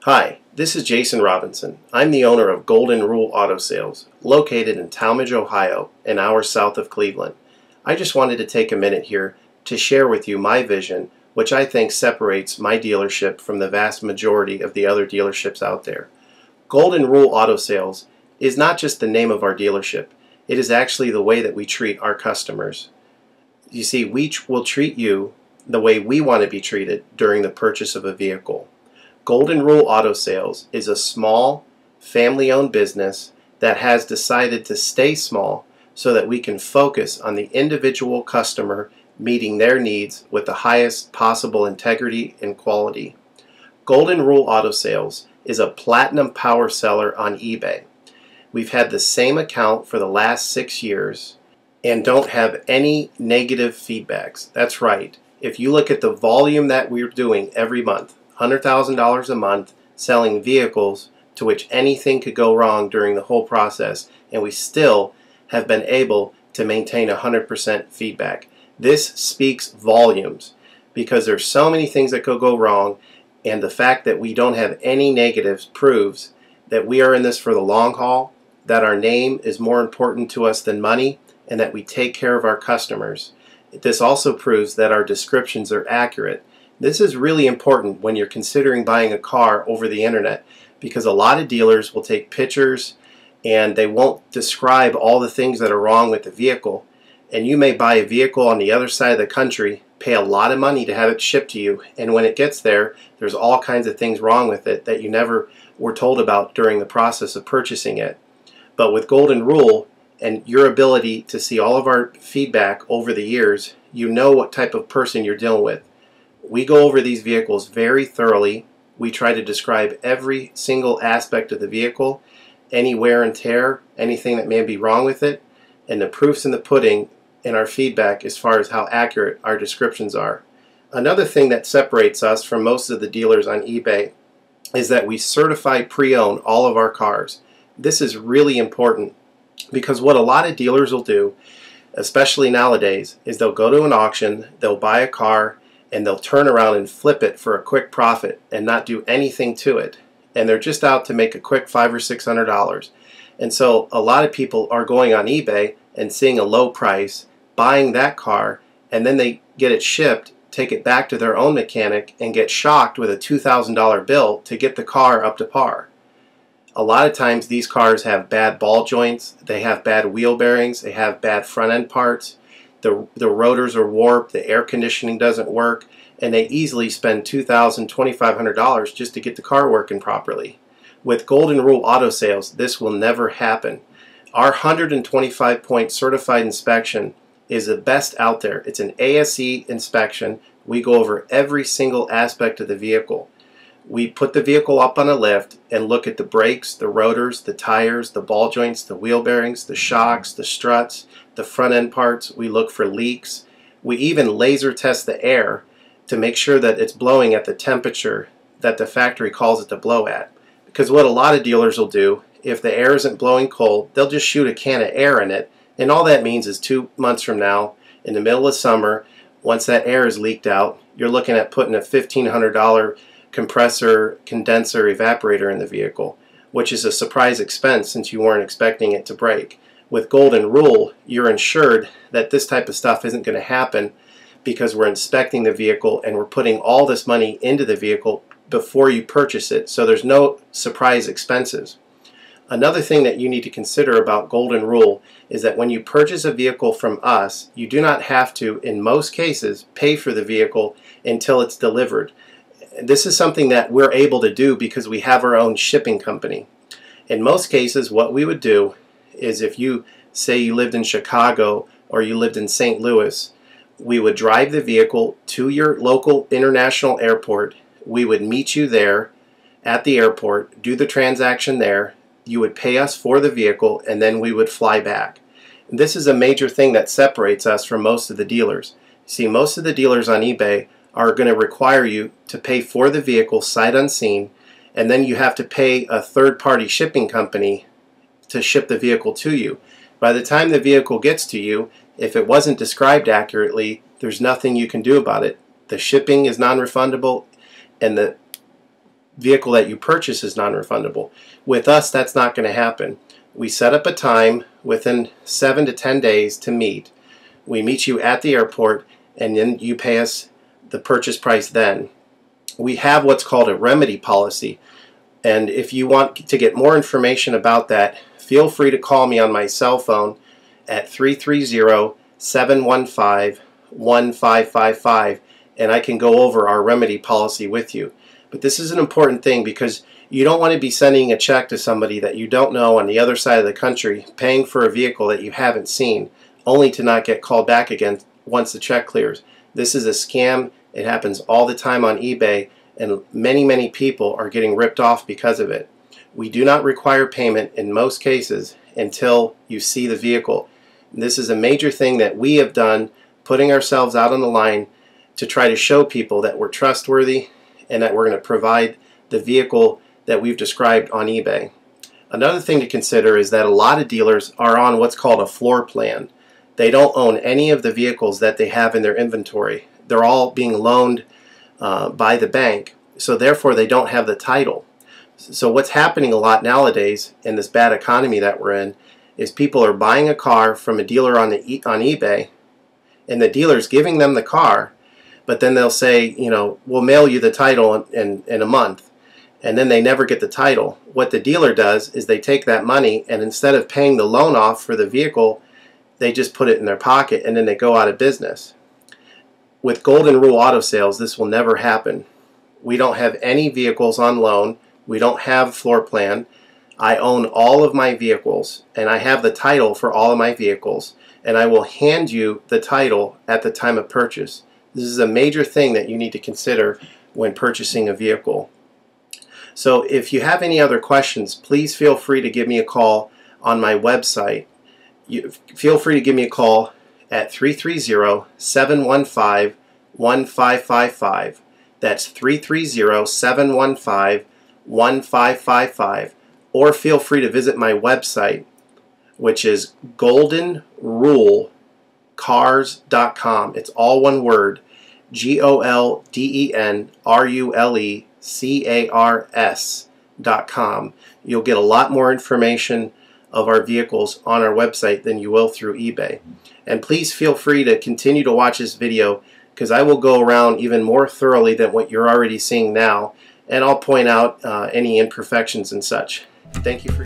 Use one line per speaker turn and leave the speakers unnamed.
Hi, this is Jason Robinson. I'm the owner of Golden Rule Auto Sales, located in Tallmadge, Ohio, an hour south of Cleveland. I just wanted to take a minute here to share with you my vision, which I think separates my dealership from the vast majority of the other dealerships out there. Golden Rule Auto Sales is not just the name of our dealership, it is actually the way that we treat our customers. You see, we will treat you the way we want to be treated during the purchase of a vehicle. Golden Rule Auto Sales is a small, family-owned business that has decided to stay small so that we can focus on the individual customer meeting their needs with the highest possible integrity and quality. Golden Rule Auto Sales is a platinum power seller on eBay. We've had the same account for the last 6 years and don't have any negative feedbacks. That's right. If you look at the volume that we're doing every month, $100,000 a month selling vehicles to which anything could go wrong during the whole process, and we still have been able to maintain 100% feedback. This speaks volumes because there's so many things that could go wrong, and the fact that we don't have any negatives proves that we are in this for the long haul, that our name is more important to us than money, and that we take care of our customers. This also proves that our descriptions are accurate. This is really important when you're considering buying a car over the internet, because a lot of dealers will take pictures and they won't describe all the things that are wrong with the vehicle, and you may buy a vehicle on the other side of the country, pay a lot of money to have it shipped to you, and when it gets there, there's all kinds of things wrong with it that you never were told about during the process of purchasing it. But with Golden Rule and your ability to see all of our feedback over the years, you know what type of person you're dealing with. We go over these vehicles very thoroughly. We try to describe every single aspect of the vehicle, any wear and tear, anything that may be wrong with it, and the proof's in the pudding in our feedback as far as how accurate our descriptions are. Another thing that separates us from most of the dealers on eBay is that we certify pre-own all of our cars. This is really important because what a lot of dealers will do, especially nowadays, is they'll go to an auction, they'll buy a car, and they'll turn around and flip it for a quick profit and not do anything to it. And they're just out to make a quick $500 or $600. And so a lot of people are going on eBay and seeing a low price, buying that car, and then they get it shipped, take it back to their own mechanic, and get shocked with a $2,000 bill to get the car up to par. A lot of times these cars have bad ball joints, they have bad wheel bearings, they have bad front end parts. The rotors are warped, the air conditioning doesn't work, and they easily spend $2,000, $2,500 just to get the car working properly. With Golden Rule Auto Sales, this will never happen. Our 125-point certified inspection is the best out there. It's an ASE inspection. We go over every single aspect of the vehicle. We put the vehicle up on a lift and look at the brakes, the rotors, the tires, the ball joints, the wheel bearings, the shocks, the struts, the front end parts. We look for leaks. We even laser test the air to make sure that it's blowing at the temperature that the factory calls it to blow at. Because what a lot of dealers will do, if the air isn't blowing cold, they'll just shoot a can of air in it, and all that means is 2 months from now, in the middle of summer, once that air is leaked out, you're looking at putting a $1,500 compressor, condenser, evaporator in the vehicle, which is a surprise expense since you weren't expecting it to break. With Golden Rule, you're ensured that this type of stuff isn't going to happen because we're inspecting the vehicle and we're putting all this money into the vehicle before you purchase it, so there's no surprise expenses. Another thing that you need to consider about Golden Rule is that when you purchase a vehicle from us, you do not have to, in most cases, pay for the vehicle until it's delivered. This is something that we're able to do because we have our own shipping company. In most cases, what we would do is, if you say you lived in Chicago or you lived in St. Louis, we would drive the vehicle to your local international airport. We would meet you there at the airport, do the transaction there. You would pay us for the vehicle, and then we would fly back. This is a major thing that separates us from most of the dealers. See, most of the dealers on eBay are going to require you to pay for the vehicle sight unseen, and then you have to pay a third-party shipping company to ship the vehicle to you. By the time the vehicle gets to you, if it wasn't described accurately, there's nothing you can do about it. The shipping is non-refundable, and the vehicle that you purchase is non-refundable. With us, that's not going to happen. We set up a time within 7 to 10 days to meet. We meet you at the airport, and then you pay us the purchase price then. We have what's called a remedy policy, and if you want to get more information about that, feel free to call me on my cell phone at 330-715-1555, and I can go over our remedy policy with you. But this is an important thing because you don't want to be sending a check to somebody that you don't know on the other side of the country, paying for a vehicle that you haven't seen, only to not get called back again once the check clears. This is a scam. It happens all the time on eBay, and many people are getting ripped off because of it. We do not require payment in most cases until you see the vehicle. This is a major thing that we have done, putting ourselves out on the line to try to show people that we're trustworthy and that we're going to provide the vehicle that we've described on eBay. Another thing to consider is that a lot of dealers are on what's called a floor plan. They don't own any of the vehicles that they have in their inventory. They're all being loaned by the bank, so therefore they don't have the title. So what's happening a lot nowadays in this bad economy that we're in is people are buying a car from a dealer on eBay, and the dealer's giving them the car, but then they'll say, you know, we'll mail you the title in a month, and then they never get the title. What the dealer does is they take that money, and instead of paying the loan off for the vehicle, they just put it in their pocket, and then they go out of business. With Golden Rule Auto Sales, this will never happen. We don't have any vehicles on loan. We don't have floor plan. I own all of my vehicles, and I have the title for all of my vehicles, and I will hand you the title at the time of purchase. This is a major thing that you need to consider when purchasing a vehicle. So if you have any other questions, please feel free to give me a call on my website. Feel free to give me a call at 330-715-1555. That's 330-715-1555. Or feel free to visit my website, which is goldenrulecars.com. It's all one word, goldenrulecars.com. You'll get a lot more information of our vehicles on our website than you will through eBay. And please feel free to continue to watch this video, because I will go around even more thoroughly than what you're already seeing now, and I'll point out any imperfections and such. Thank you for